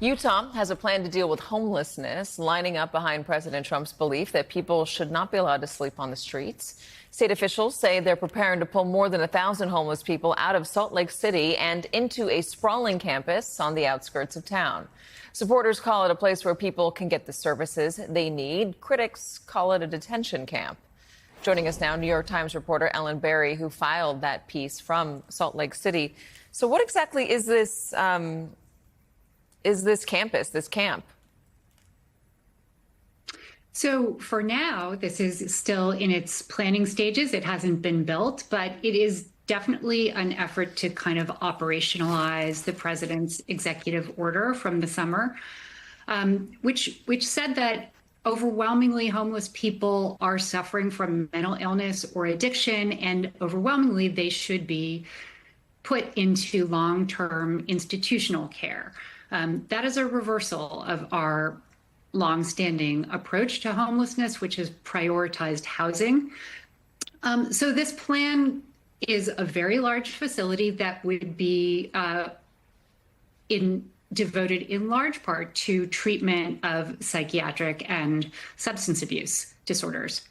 Utah has a plan to deal with homelessness, lining up behind President Trump's belief that people should not be allowed to sleep on the streets. State officials say they're preparing to pull more than 1,000 homeless people out of Salt Lake City and into a sprawling campus on the outskirts of town. Supporters call it a place where people can get the services they need. Critics call it a detention camp. Joining us now, New York Times reporter Ellen Berry, who filed that piece from Salt Lake City. So what exactly is this campus, this camp? So for now, this is still in its planning stages. It hasn't been built, but it is definitely an effort to kind of operationalize the president's executive order from the summer, which said that overwhelmingly homeless people are suffering from mental illness or addiction, and overwhelmingly they should be put into long-term institutional care. That is a reversal of our longstanding approach to homelessness, which has prioritized housing. So this plan is a very large facility that would be devoted in large part to treatment of psychiatric and substance abuse disorders.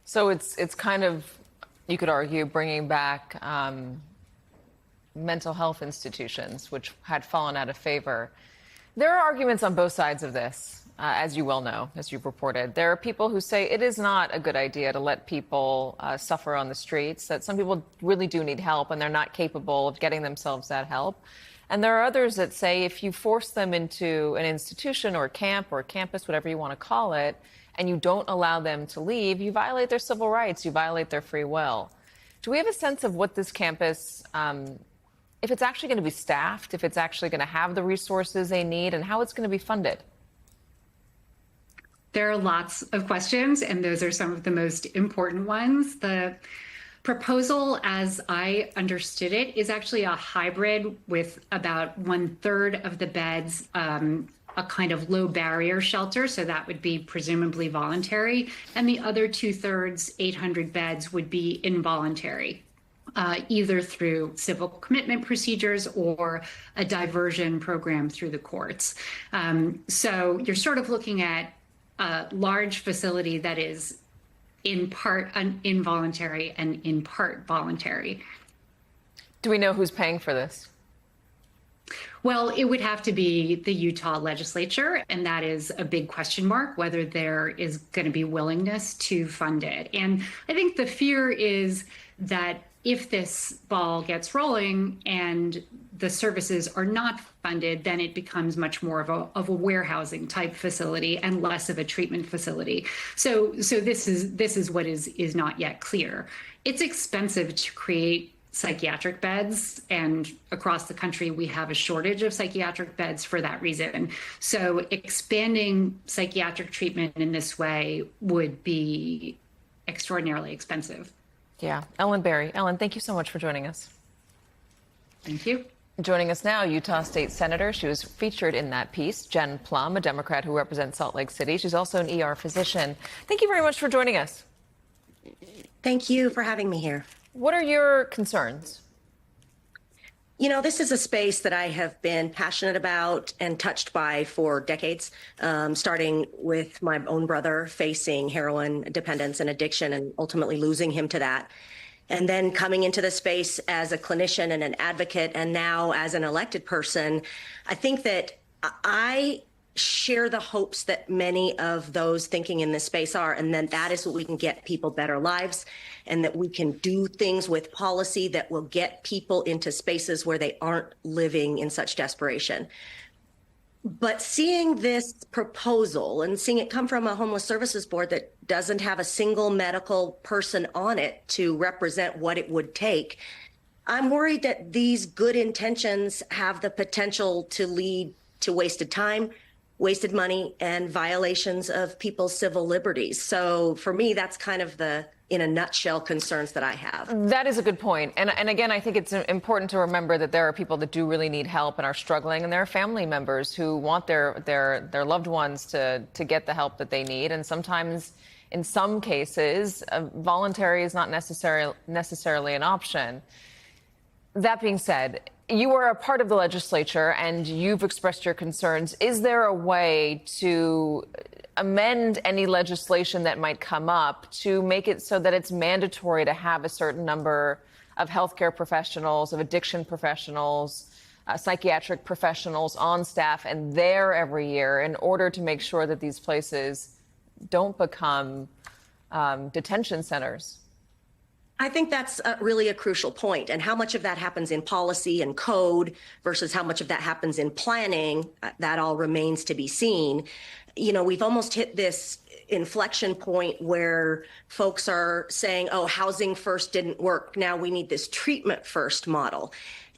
So it's kind of, you could argue, bringing back mental health institutions, which had fallen out of favor. There are arguments on both sides of this, as you well know, as you've reported. There are people who say it is not a good idea to let people suffer on the streets, that some people really do need help and they're not capable of getting themselves that help. And there are others that say if you force them into an institution or camp or campus, whatever you want to call it, and you don't allow them to leave, you violate their civil rights, you violate their free will. Do we have a sense of what this campus, if it's actually going to be staffed, if it's actually going to have the resources they need, and how it's going to be funded? There are lots of questions, and those are some of the most important ones. The proposal, as I understood it, is actually a hybrid with about 1/3 of the beds, a kind of low barrier shelter, so that would be presumably voluntary, and the other 2/3, 800 beds, would be involuntary. Either through civil commitment procedures or a diversion program through the courts. So you're sort of looking at a large facility that is in part involuntary and in part voluntary. Do we know who's paying for this? Well, it would have to be the Utah legislature, and that is a big question mark, whether there is going to be willingness to fund it. And I think the fear is that if this ball gets rolling and the services are not funded, then it becomes much more of a warehousing type facility and less of a treatment facility. So this is what is not yet clear. It's expensive to create psychiatric beds, and across the country we have a shortage of psychiatric beds for that reason. So expanding psychiatric treatment in this way would be extraordinarily expensive. Yeah. Ellen Berry. Ellen, thank you so much for joining us. Thank you. Joining us now, Utah State Senator. She was featured in that piece, Jen Plum, a Democrat who represents Salt Lake City. She's also an ER physician. Thank you very much for joining us. Thank you for having me here. What are your concerns? You know, this is a space that I have been passionate about and touched by for decades, starting with my own brother facing heroin dependence and addiction and ultimately losing him to that. And then coming into the space as a clinician and an advocate, and now as an elected person, I think that I share the hopes that many of those thinking in this space are, and then that is what we can get people better lives, and that we can do things with policy that will get people into spaces where they aren't living in such desperation. But seeing this proposal and seeing it come from a homeless services board that doesn't have a single medical person on it to represent what it would take, I'm worried that these good intentions have the potential to lead to wasted time, wasted money, and violations of people's civil liberties. So for me, that's kind of the, in a nutshell, concerns that I have. That is a good point. And again, I think it's important to remember that there are people that do really need help and are struggling, and there are family members who want their loved ones to get the help that they need. And sometimes, in some cases, voluntary is not necessarily an option. That being said, You are a part of the legislature and you've expressed your concerns. Is there a way to amend any legislation that might come up to make it so that it's mandatory to have a certain number of healthcare professionals, of addiction professionals, psychiatric professionals on staff and there every year in order to make sure that these places don't become detention centers? I think that's really a crucial point. And how much of that happens in policy and code versus how much of that happens in planning, that all remains to be seen. You know, we've almost hit this inflection point where folks are saying, oh, housing first didn't work. Now we need this treatment first model.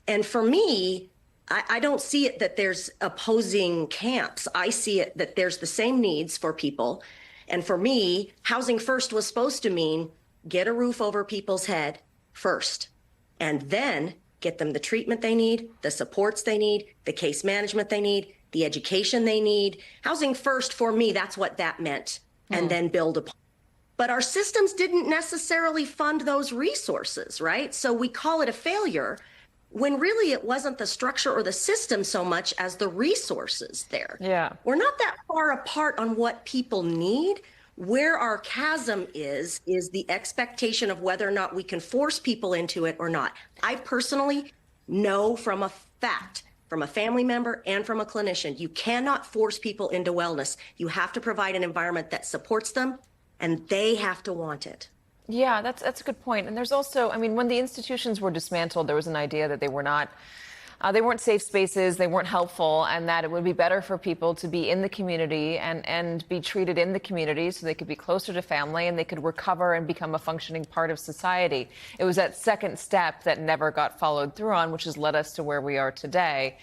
And for me, I don't see it that there's opposing camps. I see it that there's the same needs for people. And for me, housing first was supposed to mean get a roof over people's head first, and then get them the treatment they need, the supports they need, the case management they need, the education they need. Housing first, for me, that's what that meant, and then build upon. But our systems didn't necessarily fund those resources, right? So we call it a failure when really it wasn't the structure or the system so much as the resources there. Yeah. We're not that far apart on what people need. Where our chasm is the expectation of whether or not we can force people into it or not. I personally know from a fact, from a family member and from a clinician, you cannot force people into wellness. You have to provide an environment that supports them, and they have to want it. Yeah, that's a good point. And there's also, I mean, when the institutions were dismantled, there was an idea that they weren't safe spaces, they weren't helpful, and that it would be better for people to be in the community and be treated in the community so they could be closer to family and they could recover and become a functioning part of society. It was that second step that never got followed through on, which has led us to where we are today.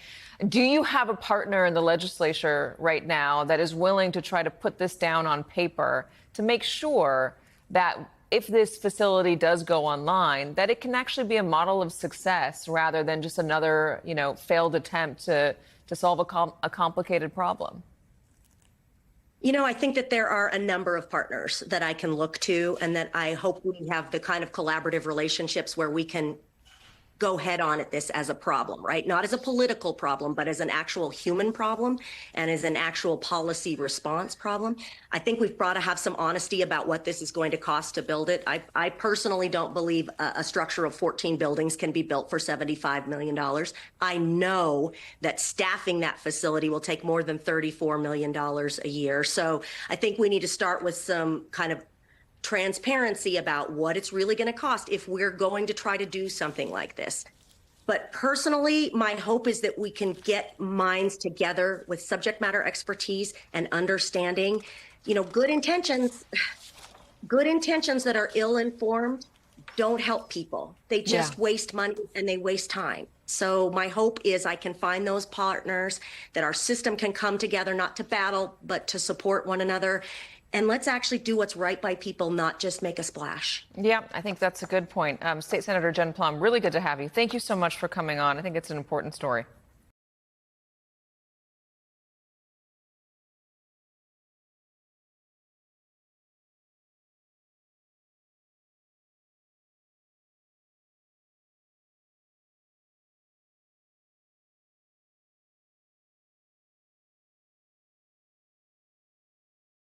Do you have a partner in the legislature right now that is willing to try to put this down on paper to make sure that if this facility does go online, that it can actually be a model of success rather than just another, failed attempt to solve a complicated problem? You know, I think that there are a number of partners that I can look to, and that I hope we have the kind of collaborative relationships where we can go head on at this as a problem, right? Not as a political problem, but as an actual human problem and as an actual policy response problem. I think we've got to have some honesty about what this is going to cost to build it. I personally don't believe a structure of 14 buildings can be built for $75 million. I know that staffing that facility will take more than $34 million a year. So I think we need to start with some kind of transparency about what it's really going to cost if we're going to try to do something like this. But personally, my hope is that we can get minds together with subject matter expertise and understanding. Good intentions that are ill-informed don't help people. They just waste money and they waste time. So my hope is I can find those partners, that our system can come together, not to battle, but to support one another. And let's actually do what's right by people, not just make a splash. Yeah, I think that's a good point. State Senator Jen Plumb, really good to have you. Thank you so much for coming on. I think it's an important story.